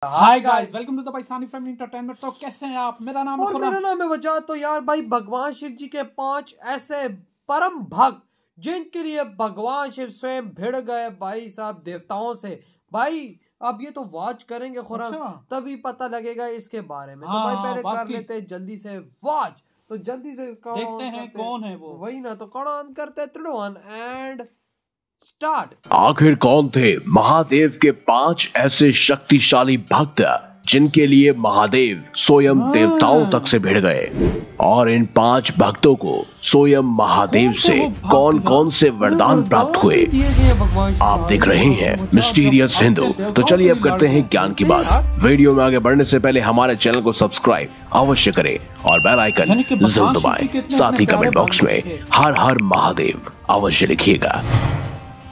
Hi guys, welcome to the Pakistani family entertainment. तो कैसे हैं आप? मेरा नाम है मेरा नाम है वजह। तो यार भाई, भगवान शिव जी के 5 ऐसे परम भक्त जिनके लिए भगवान शिव स्वयं भिड़ गए भाई साहब देवताओं से। भाई अब ये तो वॉच करेंगे खुरान, तभी पता लगेगा इसके बारे में। तो भाई पहले कर लेते हैं जल्दी से वॉच। तो जल्दी से देखते हैं कौन है वो। वही ना, तो कौन करते हैं एंड स्टार्ट। आखिर कौन थे महादेव के 5 ऐसे शक्तिशाली भक्त जिनके लिए महादेव स्वयं देवताओं तक से भिड़ गए? और इन 5 भक्तों को स्वयं महादेव से कौन कौन से वरदान प्राप्त हुए? आप देख रहे हैं मिस्टीरियस हिंदू। तो चलिए अब करते हैं ज्ञान की बात। वीडियो में आगे बढ़ने से पहले हमारे चैनल को सब्सक्राइब अवश्य करें और बेल आइकन जरूर दबाएं। साथ ही कमेंट बॉक्स में हर हर महादेव अवश्य लिखिएगा।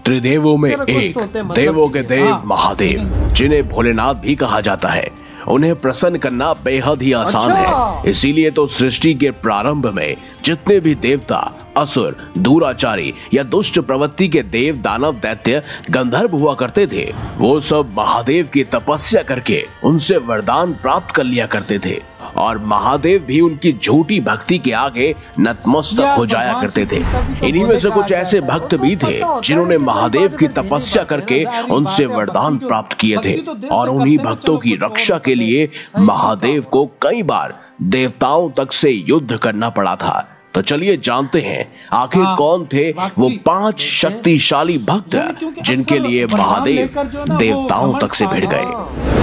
त्रिदेवों में एक, देवों के देव महादेव, जिन्हें भोलेनाथ भी कहा जाता है, उन्हें प्रसन्न करना बेहद ही आसान है। इसीलिए तो सृष्टि के प्रारंभ में जितने भी देवता, असुर, दूराचारी या दुष्ट प्रवृत्ति के देव, दानव, दैत्य, गंधर्व हुआ करते थे, वो सब महादेव की तपस्या करके उनसे वरदान प्राप्त कर लिया करते थे। और महादेव भी उनकी झूठी भक्ति के आगे नतमस्तक हो जाया करते थे। इन्हीं में से कुछ ऐसे भक्त भी थे जिन्होंने महादेव की तपस्या करके उनसे वरदान प्राप्त किए थे। और उन्हीं भक्तों की रक्षा के लिए महादेव को कई बार देवताओं तक से युद्ध करना पड़ा था। तो चलिए जानते हैं आखिर कौन थे वो 5 शक्तिशाली भक्त जिनके लिए महादेव देवताओं तक से भिड़ गए।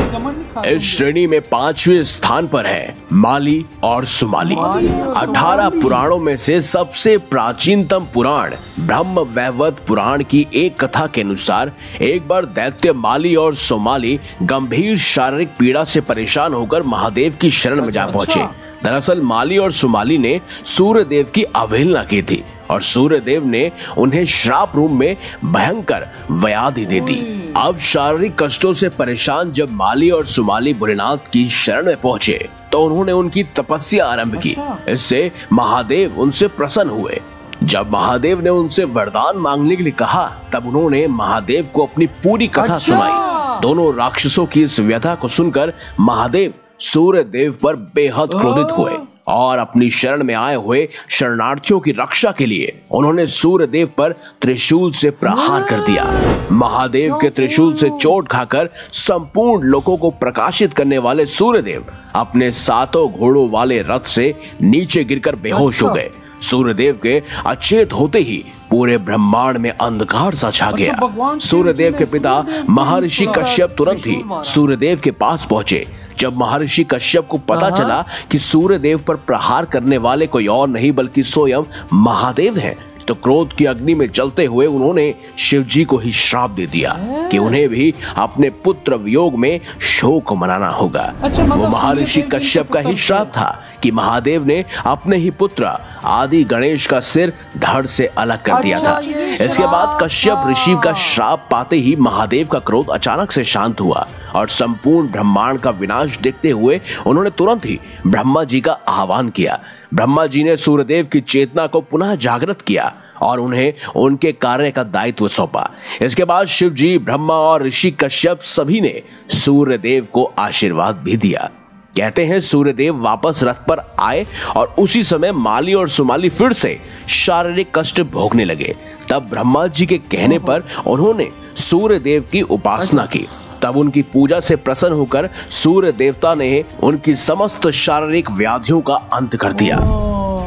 इस श्रेणी में 5वें स्थान पर है माली और सुमाली। 18 पुराणों में से सबसे प्राचीनतम पुराण ब्रह्म वैवर्त पुराण की एक कथा के अनुसार एक बार दैत्य माली और सुमाली गंभीर शारीरिक पीड़ा से परेशान होकर महादेव की शरण में जा पहुंचे। दरअसल माली और सुमाली ने सूर्यदेव की अवहेलना की थी और सूर्यदेव ने उन्हें श्राप रूप में भयंकर व्याधि दे दी। अब शारीरिक कष्टों से परेशान जब माली और सुमाली भोलेनाथ की शरण में पहुंचे तो उन्होंने उनकी तपस्या आरंभ की। इससे महादेव उनसे प्रसन्न हुए। जब महादेव ने उनसे वरदान मांगने के लिए कहा तब उन्होंने महादेव को अपनी पूरी कथा सुनाई। दोनों राक्षसों की इस व्यथा को सुनकर महादेव सूर्यदेव पर बेहद क्रोधित हुए और अपनी शरण में आए हुए शरणार्थियों की रक्षा के लिए उन्होंने सूर्यदेव पर त्रिशूल से प्रहार कर दिया। महादेव के त्रिशूल से चोट खाकर संपूर्ण लोगों को प्रकाशित करने वाले सूर्यदेव अपने 7 घोड़ों वाले रथ से नीचे गिरकर बेहोश हो गए। सूर्यदेव के अचेत होते ही पूरे ब्रह्मांड में अंधकार सा छा गया। सूर्यदेव के पिता महर्षि कश्यप तुरंत ही सूर्यदेव के पास पहुंचे। जब महर्षि कश्यप को पता चला कि सूर्यदेव पर प्रहार करने वाले कोई और नहीं बल्कि स्वयं महादेव हैं, तो क्रोध की अग्नि में जलते हुए उन्होंने शिव जी को ही श्राप दे दिया कि उन्हें भी अपने पुत्र वियोग में शोक मनाना होगा। वो महर्षि कश्यप का ही श्राप था कि महादेव ने अपने ही पुत्र आदि गणेश का सिर धड़ से अलग कर दिया था। इसके बाद कश्यप ऋषि का श्राप पाते ही महादेव का क्रोध अचानक से शांत हुआ और संपूर्ण ब्रह्मांड का विनाश देखते हुए उन्होंने तुरंत ही ब्रह्मा जी का आह्वान किया। ब्रह्मा जी ने सूर्यदेव की चेतना को पुनः जागृत किया और उन्हें उनके कार्य का दायित्व सौंपा। इसके बाद शिव जी, ब्रह्मा और ऋषि कश्यप सभी ने सूर्यदेव को आशीर्वाद भी दिया। कहते हैं सूर्यदेव वापस रथ पर आए और उसी समय माली और सुमाली फिर से शारीरिक कष्ट भोगने लगे। तब ब्रह्मा जी के कहने पर उन्होंने सूर्यदेव की उपासना की। तब उनकी पूजा से प्रसन्न होकर सूर्य देवता ने उनकी समस्त शारीरिक व्याधियों का अंत कर दिया।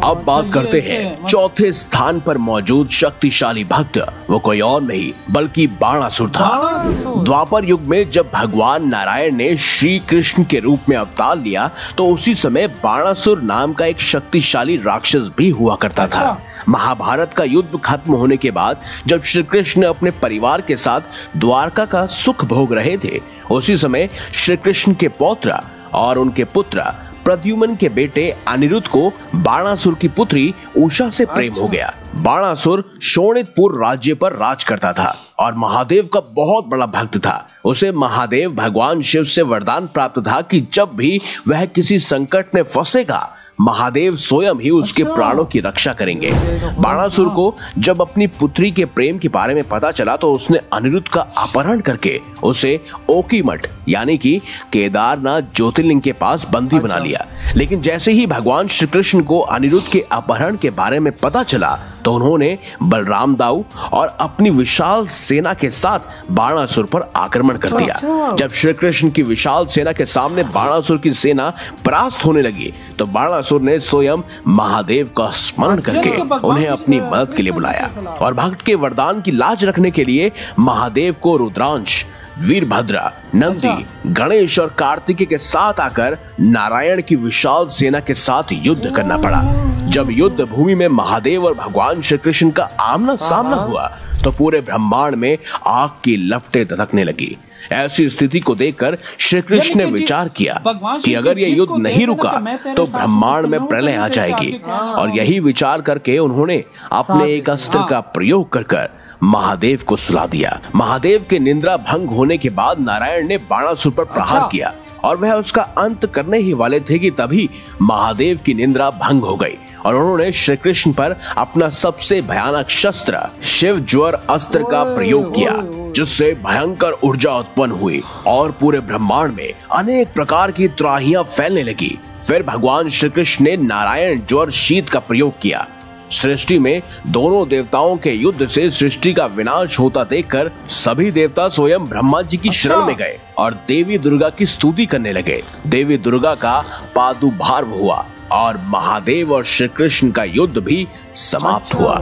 अब बात करते हैं 4थे स्थान पर मौजूद शक्तिशाली भक्त। वो कोई और नहीं बल्कि बाणासुर था। द्वापर युग में जब भगवान नारायण ने श्री कृष्ण के रूप में अवतार लिया तो उसी समय बाणासुर नाम का एक शक्तिशाली राक्षस भी हुआ करता था। महाभारत का युद्ध खत्म होने के बाद जब श्री कृष्ण अपने परिवार के साथ द्वारका का सुख भोग रहे थे, उसी समय श्री कृष्ण के पौत्र और उनके पुत्र प्रद्युम्न के बेटे अनिरुद्ध को बाणासुर की पुत्री उषा से प्रेम हो गया। बाणासुर शोणितपुर राज्य पर राज करता था और महादेव का बहुत बड़ा भक्त था। उसे महादेव भगवान शिव से वरदान प्राप्त था कि जब भी वह किसी संकट में फंसेगा महादेव स्वयं ही उसके प्राणों की रक्षा करेंगे। बाणासुर को जब अपनी पुत्री के प्रेम के बारे में पता चला तो उसने अनिरुद्ध का अपहरण करके उसे ओकीमठ यानी कि केदारनाथ ज्योतिर्लिंग के पास बंदी बना लिया। लेकिन जैसे ही भगवान श्री कृष्ण को अनिरुद्ध के अपहरण के बारे में पता चला तो उन्होंने बलराम दाऊ और अपनी विशाल सेना के साथ बाणासुर पर आक्रमण कर दिया। जब श्री कृष्ण की विशाल सेना के सामने बाणासुर की सेना परास्त होने लगी तो बाणासुर ने स्वयं महादेव का स्मरण करके उन्हें अपनी मदद के लिए बुलाया और भक्त के वरदान की लाज रखने के लिए महादेव को रुद्रांश, वीरभद्रा, नंदी, गणेश और कार्तिकेय के साथ आकर नारायण की विशाल सेना के साथ युद्ध करना पड़ा। जब युद्ध भूमि में महादेव और भगवान श्री कृष्ण का आमना सामना हुआ तो पूरे ब्रह्मांड में आग की लपटें दधकने लगी। ऐसी स्थिति को देखकर श्री कृष्ण ने विचार किया कि अगर यह युद्ध नहीं रुका तो ब्रह्मांड में प्रलय आ जाएगी और यही विचार करके उन्होंने अपने एक अस्त्र का प्रयोग कर महादेव को सुला दिया। महादेव के निद्रा भंग होने के बाद नारायण ने बाणासुर पर प्रहार किया और वह उसका अंत करने ही वाले थे कि तभी महादेव की निद्रा भंग हो गई और उन्होंने श्री कृष्ण पर अपना सबसे भयानक शस्त्र शिव ज्वर अस्त्र का प्रयोग किया जिससे भयंकर ऊर्जा उत्पन्न हुई और पूरे ब्रह्मांड में अनेक प्रकार की त्राहियां फैलने लगी। फिर भगवान श्री कृष्ण ने नारायण ज्वर शीत का प्रयोग किया। सृष्टि में दोनों देवताओं के युद्ध से सृष्टि का विनाश होता देखकर सभी देवता स्वयं ब्रह्मा जी की शरण में गए और देवी दुर्गा की स्तुति करने लगे। देवी दुर्गा का प्रादुर्भाव हुआ और महादेव और श्री कृष्ण का युद्ध भी समाप्त हुआ।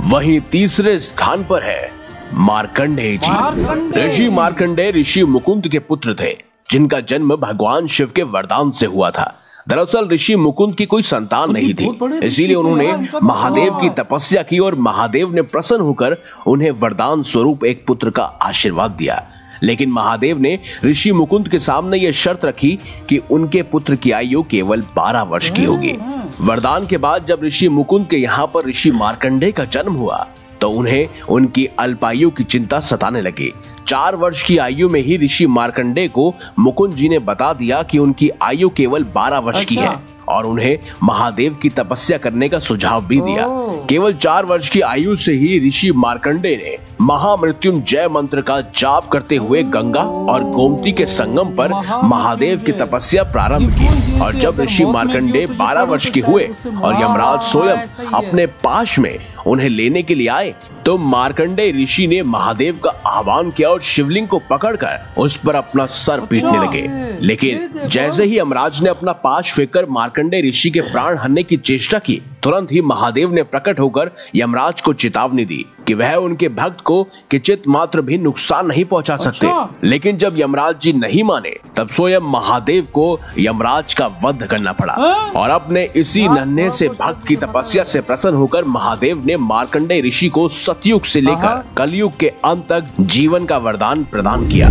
वहीं तीसरे स्थान पर है मार्कंडेय जी। ऋषि मार्कंडेय ऋषि मुकुंद के पुत्र थे जिनका जन्म भगवान शिव के वरदान से हुआ था। दरअसल ऋषि मुकुंद की कोई संतान नहीं थी, इसीलिए उन्होंने महादेव की तपस्या की और महादेव ने प्रसन्न होकर उन्हें वरदान स्वरूप एक पुत्र का आशीर्वाद दिया। लेकिन महादेव ने ऋषि मुकुंद के सामने यह शर्त रखी कि उनके पुत्र की आयु केवल 12 वर्ष की होगी। वरदान के बाद जब ऋषि मुकुंद के यहाँ पर ऋषि मार्कंडेय का जन्म हुआ तो उन्हें उनकी अल्पायु की चिंता सताने लगी। 4 वर्ष की आयु में ही ऋषि मार्कंडेय को मुकुंद जी ने बता दिया कि उनकी आयु केवल 12 वर्ष की है और उन्हें महादेव की तपस्या करने का सुझाव भी दिया। केवल 4 वर्ष की आयु से ही ऋषि मार्कंडेय ने महामृत्युंजय मंत्र का जाप करते हुए गंगा और गोमती के संगम पर महादेव की तपस्या प्रारंभ की और जब ऋषि मार्कंडेय 12 वर्ष के हुए और यमराज स्वयं अपने पाश में उन्हें लेने के लिए आए तो मार्कंडेय ऋषि ने महादेव का आह्वान किया और शिवलिंग को पकड़कर उस पर अपना सर पीटने लगे। लेकिन जैसे ही यमराज ने अपना पाश फेंककर मार्कंडेय ऋषि के प्राण हरने की चेष्टा की तुरंत ही महादेव ने प्रकट होकर यमराज को चेतावनी दी कि वह उनके भक्त को किंचित मात्र भी नुकसान नहीं पहुंचा सकते। लेकिन जब यमराज जी नहीं माने तब स्वयं महादेव को यमराज का वध करना पड़ा और अपने इसी नन्हे से भक्त की तपस्या से प्रसन्न होकर महादेव ने मार्कंडेय ऋषि को सतयुग से लेकर कलयुग के अंत तक जीवन का वरदान प्रदान किया।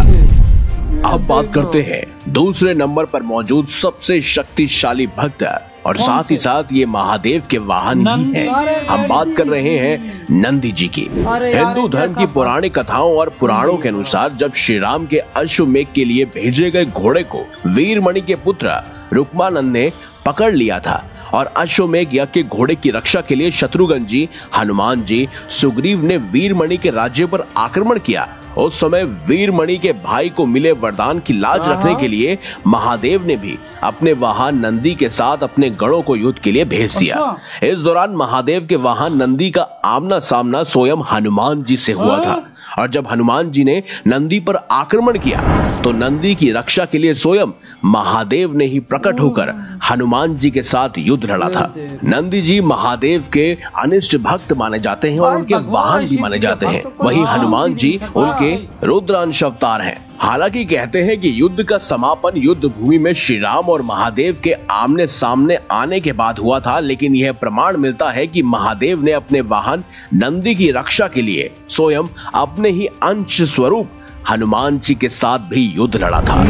अब बात करते हैं दूसरे नंबर पर मौजूद सबसे शक्तिशाली भक्त और साथ ही साथ ये महादेव के वाहन ही हैं। हम बात कर रहे हैं नंदी जी की। हिंदू धर्म की पौराणिक कथाओं और पुराणों के अनुसार जब श्री राम के अश्वमेध के लिए भेजे गए घोड़े को वीरमणि के पुत्र रुक्मानंद ने पकड़ लिया था और अश्वमेध यज्ञ के घोड़े की रक्षा के लिए शत्रुघ्न जी, हनुमान जी, सुग्रीव ने वीरमणि के राज्य पर आक्रमण किया। उस समय वीरमणि के भाई को मिले वरदान की लाज रखने के लिए महादेव ने भी अपने वाहन नंदी के साथ अपने गणों को युद्ध के लिए भेज दिया। इस दौरान महादेव के वाहन नंदी का आमना सामना स्वयं हनुमान जी से हुआ था और जब हनुमान जी ने नंदी पर आक्रमण किया तो नंदी की रक्षा के लिए स्वयं महादेव ने ही प्रकट होकर हनुमान जी के साथ युद्ध लड़ा था। नंदी जी महादेव के अनिष्ट भक्त माने जाते हैं और उनके वाहन भी माने जाते हैं। वहीं हनुमान जी उनके रुद्रांश अवतार हैं। हालांकि कहते हैं कि युद्ध का समापन युद्ध भूमि में श्री राम और महादेव के आमने सामने आने के बाद हुआ था, लेकिन यह प्रमाण मिलता है कि महादेव ने अपने वाहन नंदी की रक्षा के लिए स्वयं अपने ही अंश स्वरूप हनुमान जी के साथ भी युद्ध लड़ा था।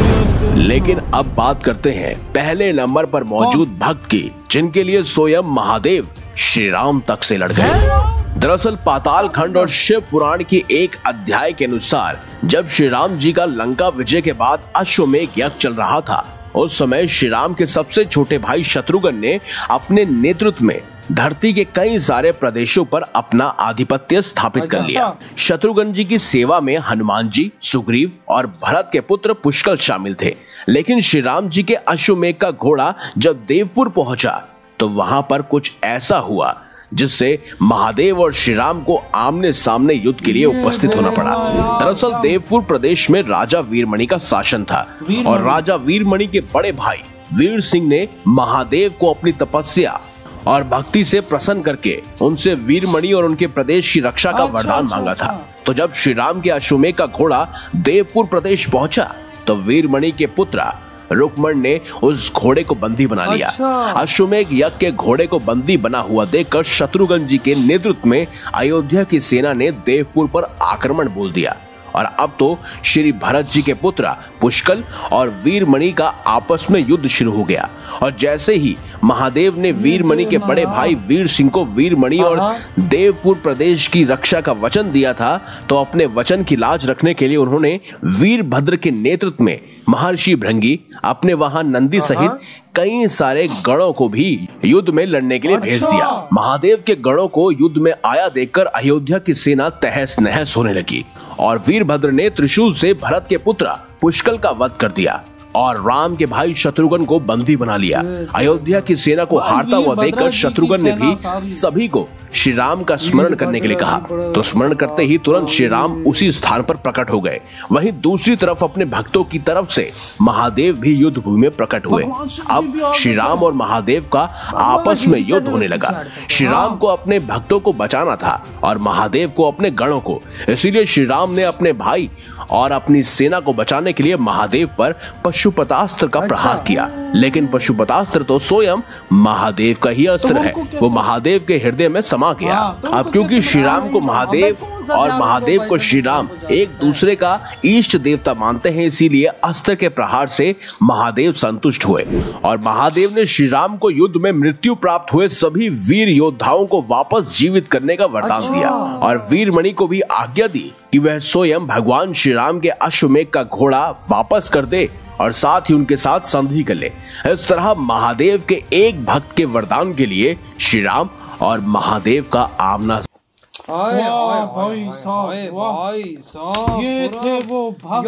लेकिन अब बात करते हैं पहले नंबर पर मौजूद भक्त की जिनके लिए स्वयं महादेव श्री राम तक से लड़ गए। दरअसल पाताल खंड और शिव पुराण की एक अध्याय के अनुसार जब श्री राम जी का लंका विजय के बाद अश्वमेध यज्ञ चल रहा था, उस समय श्री राम के सबसे छोटे भाई शत्रुघ्न ने अपने नेतृत्व में धरती के कई सारे प्रदेशों पर अपना आधिपत्य स्थापित कर लिया। शत्रुघ्न जी की सेवा में हनुमान जी, सुग्रीव और भरत के पुत्र पुष्कल शामिल थे। लेकिन श्री राम जी के अश्वमेध का घोड़ा जब देवपुर पहुंचा तो वहां पर कुछ ऐसा हुआ जिससे महादेव और श्री राम को आमने सामने युद्ध के लिए उपस्थित होना पड़ा। दरअसल देवपुर प्रदेश में राजा वीरमणि का शासन था और राजा वीरमणि के बड़े भाई वीर सिंह ने महादेव को अपनी तपस्या और भक्ति से प्रसन्न करके उनसे वीरमणि और उनके प्रदेश की रक्षा का वरदान मांगा था। तो जब श्री राम के अश्वमेध का घोड़ा देवपुर प्रदेश पहुंचा तो वीरमणि के पुत्र रुक्मण ने उस घोड़े को बंदी बना लिया। अश्वमेध यज्ञ के घोड़े को बंदी बना हुआ देखकर शत्रुघ्न जी के नेतृत्व में अयोध्या की सेना ने देवपुर पर आक्रमण बोल दिया और अब तो श्री भरत जी के पुत्र पुष्कल और वीरमणि का आपस में युद्ध शुरू हो गया। और जैसे ही महादेव ने वीरमणि के बड़े भाई वीर सिंह को वीरमणि और देवपुर प्रदेश की रक्षा का वचन दिया था, तो अपने वचन की लाज रखने के लिए उन्होंने वीरभद्र के नेतृत्व में महर्षि भृंगी अपने वहां नंदी सहित कई सारे गणों को भी युद्ध में लड़ने के लिए भेज दिया। महादेव के गणों को युद्ध में आया देखकर अयोध्या की सेना तहस नहस होने लगी और वीरभद्र ने त्रिशूल से भरत के पुत्र पुष्कल का वध कर दिया और राम के भाई शत्रुघ्न को बंदी बना लिया। अयोध्या की सेना को हारता हुआ देखकर शत्रुघ्न ने भी सभी को श्री राम का स्मरण करने के लिए कहा, तो स्मरण करते ही तुरंत श्री राम उसी स्थान पर प्रकट हो गए। वहीं दूसरी तरफ अपने भक्तों की तरफ से महादेव भी युद्ध भूमि में प्रकट हुए। अब श्री राम और महादेव का आपस में युद्ध होने लगा। श्री राम को अपने भक्तों को बचाना था और महादेव को अपने गणों को, इसीलिए श्री राम ने अपने भाई और अपनी सेना को बचाने के लिए महादेव पर पशुपतास्त्र का प्रहार किया। लेकिन पशुपतास्त्र तो स्वयं महादेव का ही अस्त्र है, वो महादेव के हृदय में समा गया। अब क्योंकि श्री राम को महादेव और महादेव को श्री राम एक दूसरे का इष्ट देवता मानते हैं, इसीलिए अस्त्र के प्रहार से महादेव संतुष्ट हुए और महादेव ने श्री राम को युद्ध में मृत्यु प्राप्त हुए सभी वीर योद्धाओं को वापस जीवित करने का वरदान दिया और वीरमणि को भी आज्ञा दी कि वह स्वयं भगवान श्री राम के अश्वमेध का घोड़ा वापस कर दे और साथ ही उनके साथ संधि कर ले। इस तरह महादेव के एक भक्त के वरदान के लिए श्री राम और महादेव का आमना भाई साहब ये थे वो भक्त।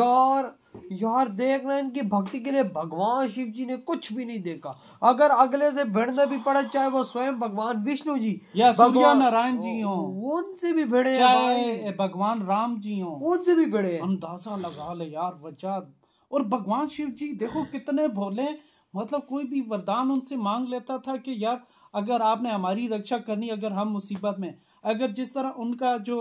यार देख रहे इनकी भक्ति के लिए भगवान शिव जी ने कुछ भी नहीं देखा। अगर अगले से भिड़ने भी पड़ा, चाहे वो स्वयं भगवान विष्णु जी या सूर्य नारायण जी हो, उनसे भी भिड़े, चाहे भगवान राम जी हो, उनसे भी भिड़े। अंदाजा लगा ले यार वजह। और भगवान शिव जी देखो कितने भोले, मतलब कोई भी वरदान उनसे मांग लेता था कि यार अगर आपने हमारी रक्षा करनी, अगर हम मुसीबत में, अगर जिस तरह उनका जो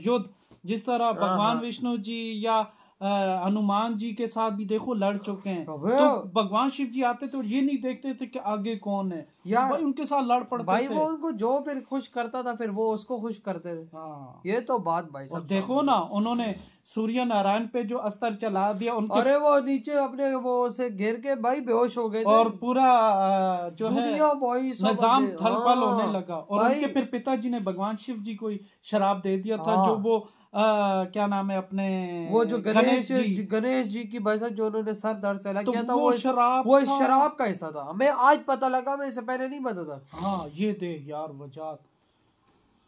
युद्ध, जिस तरह भगवान विष्णु जी या हनुमान जी के साथ भी देखो लड़ चुके हैं, तो भगवान शिव जी आते थे और ये नहीं देखते थे कि आगे कौन है यार, भाई उनके साथ लड़ पड़ते भाई थे। वो उनको जो फिर खुश करता था फिर वो उसको खुश करते थे। हाँ। ये तो बात भाई और देखो ना, उन्होंने सूर्य नारायण पे जो अस्त्र चला दिया उनके, अरे वो नीचे अपने वो से घेर के भाई बेहोश हो गए और पूरा जो है निजाम थलपल होने लगा। और उनके फिर पिताजी ने भगवान शिव जी को श्राप दे दिया था, जो वो क्या नाम है अपने, वो जो गणेश जी की भाई साहब जो उन्होंने सर दर्द से अलग किया था, वो शराब का हिस्सा था। हमें आज पता लगा, मैं इससे पहले नहीं पता था। हाँ ये देख यार वजह,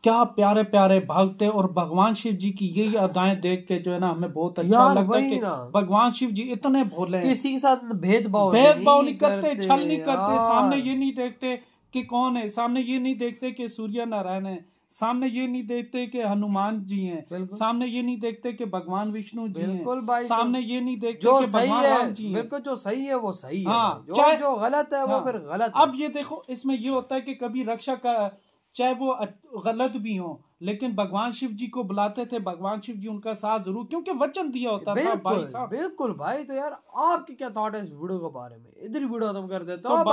क्या प्यारे प्यारे भक्त थे। और भगवान शिव जी की यही अदाएं देख के जो है ना हमें बहुत अच्छा लगता है कि भगवान शिव जी इतने भोले हैं, किसी के साथ भेदभाव नहीं करते, छल नहीं करते, सामने ये नहीं देखते कि कौन है, सामने ये नहीं देखते कि सूर्य नारायण है, सामने ये नहीं देखते कि हनुमान जी हैं, सामने ये नहीं देखते कि भगवान विष्णु जी हैं, सामने ये नहीं देखते कि भगवान राम जी हैं। बिल्कुल जो सही है वो सही है, चाहे जो गलत है वो फिर गलत है। अब ये देखो इसमें ये होता है कि कभी रक्षा का, चाहे वो गलत भी हो, लेकिन भगवान शिव जी को बुलाते थे, भगवान शिव जी उनका साथ जरूर, क्योंकि वचन दिया होता था भाई साहब। बिल्कुल भाई। तो यार आपके क्या थॉट है इस वीडियो के बारे में? इधर वीडियो खत्म कर देते हो।